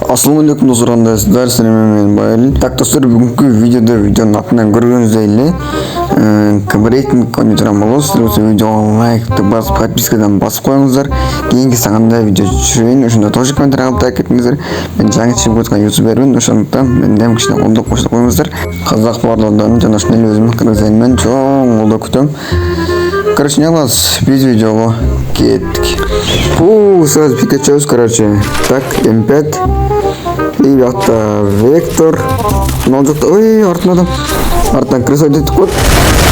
Assalamualaikum dostlar, sizlar мен Бааар. Так достор, бүгүнкү видеонун атынан көргөнүздөй эле рейтинг ойной турган болобуз. Сиз видеого лайкты басып, подпискадан басып коюңуздар. Кийинки сагында видео түшүрөйүн. Ошондо тоже комментарий кылып кетиңиздер. Мен жаңы чыгып аткан ютубермин. Ошондуктан менден кичине колдоо коштуп коюңуздар. Казак баарлардан жана ошондой эле өзүмдүн кыргыз элинен чоң колдоо күтөм. Короче, не вас, без видео кеттик. Сразу пикачуз, короче. Так, М5. И бакта вектор. Мына жакта, ой, артынан артынан крыса жетип коет.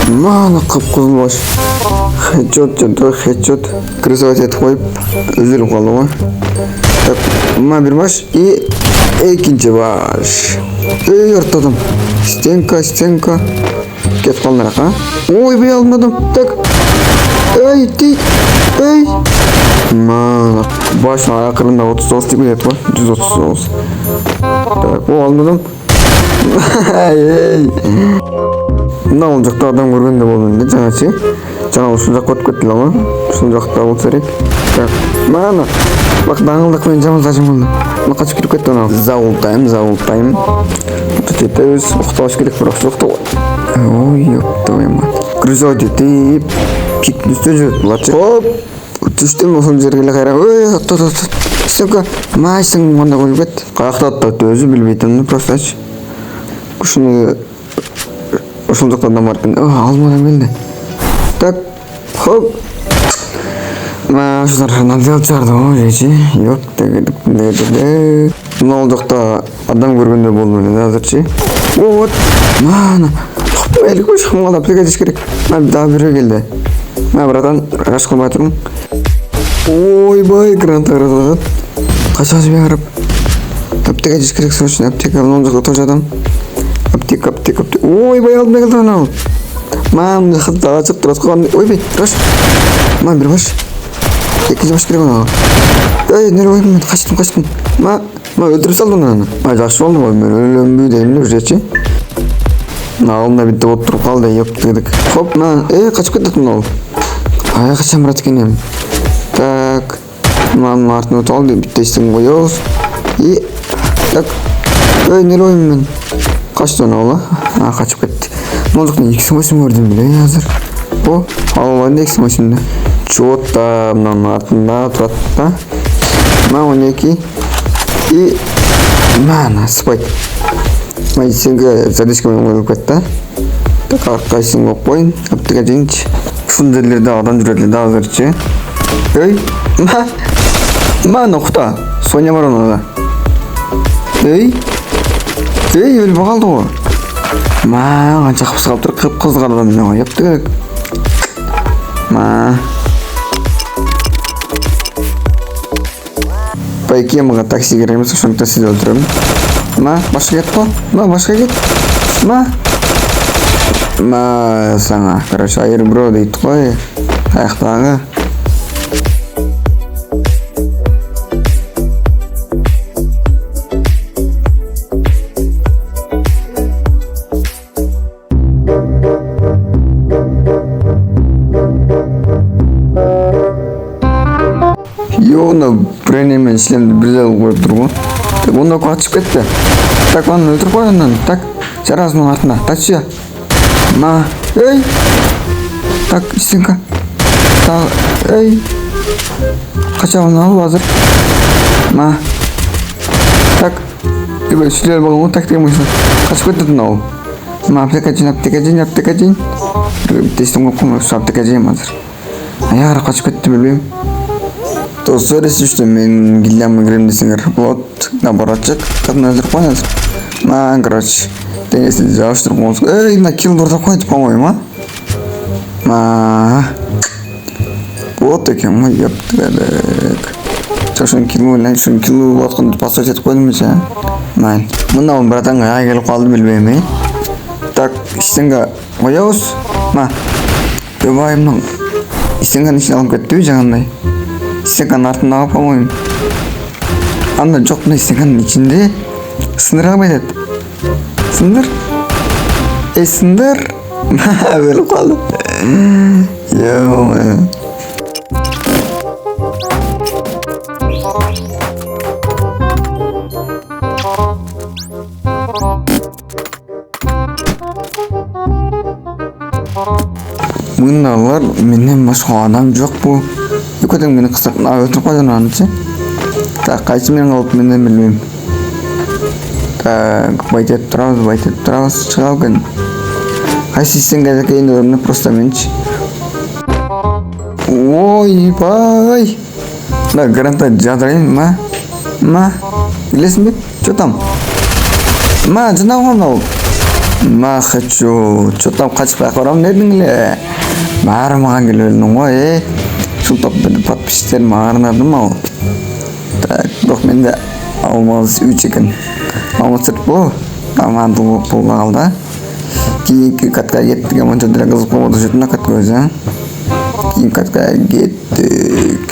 Мана кып-кызыл баш. Хедшот. Крысага жетип коюп, өзүлүп калды го. Так, мына бир баш и экинчи баш. Эй, артадан. Стенка. Кетип калдым а? Ой, бей алдым. Так. Эй, ти. Эй. Мана баш акырында 39 деп кетет го. 139. Так, о алдым. Эй. Мына ол жакта адам көргөндө болдум эле жаңачы. Жаңа ушул жакка өтүп кеттил го. Ушул жакта болсо керек. Так, мана бак даңгылдык менен жаман болду. Мына качып кирип кетти ана. Заултайм. Кетебиз. Уктабаш керек, бирок уктабай. Ой, ёптойм. Крызо жетип киктүстө жүрөт булачы. Хоп. Түштүм ошол жерге эле кайра. Ой, Стенка, майсың мында коюп кет. Каякта аттап өзү билбейт эмне простачы. Ушуну ошол жакта адам бар экен. Алмадан келди. Так, хоп. Ушулар надел чарды го жечи. Жок, дегелик. Мына ол жакта адам көргөндөй болдум эле азырчы. Вот. Мана. Элик бош кымгала плегатиш керек. Да бирөө келди. Братан, раш кылбай турмун. Ойбай, грант аралат. Кача жибе карап. Аптека жиш керек срочно. Аптека мына жакта тоже адам. Аптека. Ойбай, алдына келди анау. Мам, хатта ачып турат калган. Ойбай, раш. Мам, бир баш. Экинчи баш керек анау. Эй, нере ойбай, качтым. Ма өлтүрүп салдым аны. Жакшы болду го, мен өлөмбү дейм эле алдында битте отуруп калды, ёптыдык. Хоп, качып кетет мына. Ай, качам брат экенем. Так, мына артына өтүп алды, биттесин коебуз. И так. Эй, нере ойм мен. Качты ана, качып кетти. Мына жактан 2.8 көрдүм беле азыр. О, албайм 2.8. Чотта мынанын артында турат да. Мына 12. И мана спайт. Майсинге задышка менен коюп кетти. Так, аркайсын коюп коюн. Аптека жинчи. Ушул жерлерде адам жүрөт эле азырчы. Эй, мана кута. Соня бар онда. Эй, өлүп калды го. Канча кыпсы калып тур, кып-кызыл калган менен коюпту. Пайкемага такси керемиз, ошондо сиз өлтүрөм. Башка кет го. Башка кет. Саңа, короче, айыр бро дейт кой. Аяктагы. Йона бреnemen ишлемди бирдел коюп тургун. Так, онда качып кетти. Так, аны өлтүрүп кой андан. Так, жарасынын артында. Такчы. Эй. Так, Стенка. Так, эй. Качабын алып азыр. Так. Эбе сүйлөп болгон так деген болсо. Качып кетти мынау. Аптека жин. Тестим коюп аптека жин азыр. Аягара качып кетти билбейм. Достор, естиште мен гиллям игрем десеңер болот. Барачак. Кадна өлтүрүп коюн азыр. Короче. Теңесин жаштырып коюңуз. Эй, мына килл дурдап койду, по-моему, Вот экен, ёптыгадык. Чошон килл атканды пасот этип койдум же. Мына братанга ай келип калды билбейм, Так, Стенга коебуз. Ебайымның. Стенганын ичине алып кеттиби жаңандай? Стенганын артындагы, по-моему. Анда жок, мына стенганын ичинде сындырга кетет. Сындыр. Сындыр. Өлүп калды. Yo. Мыналар менен башка адам жок бу. Экөөдөн мени кыстап өтүп койдун анчы. Так, кайсы менен калып менен билбейм. Так, байтеп турабыз, чыгабы экен. Кайсы сенге кейин өрүнүп просто менчи. Ой, бай. Да, гранта жадырайын, ма. Билесиңби? Чё там? Ма, жана ол. Ма, хочу. Чё там качпай карам дедиң эле. Баары мага келип элдиң го, Ушул топторду подписчиктерим аарынадым ал. Так, бирок менде алмаз 3 экен. Алмаз 4 бу. Амандуу пулга калды. Кийинки катка кеттик, аманча деле кызык болот ушунда катка өзү. Кийинки катка кеттик.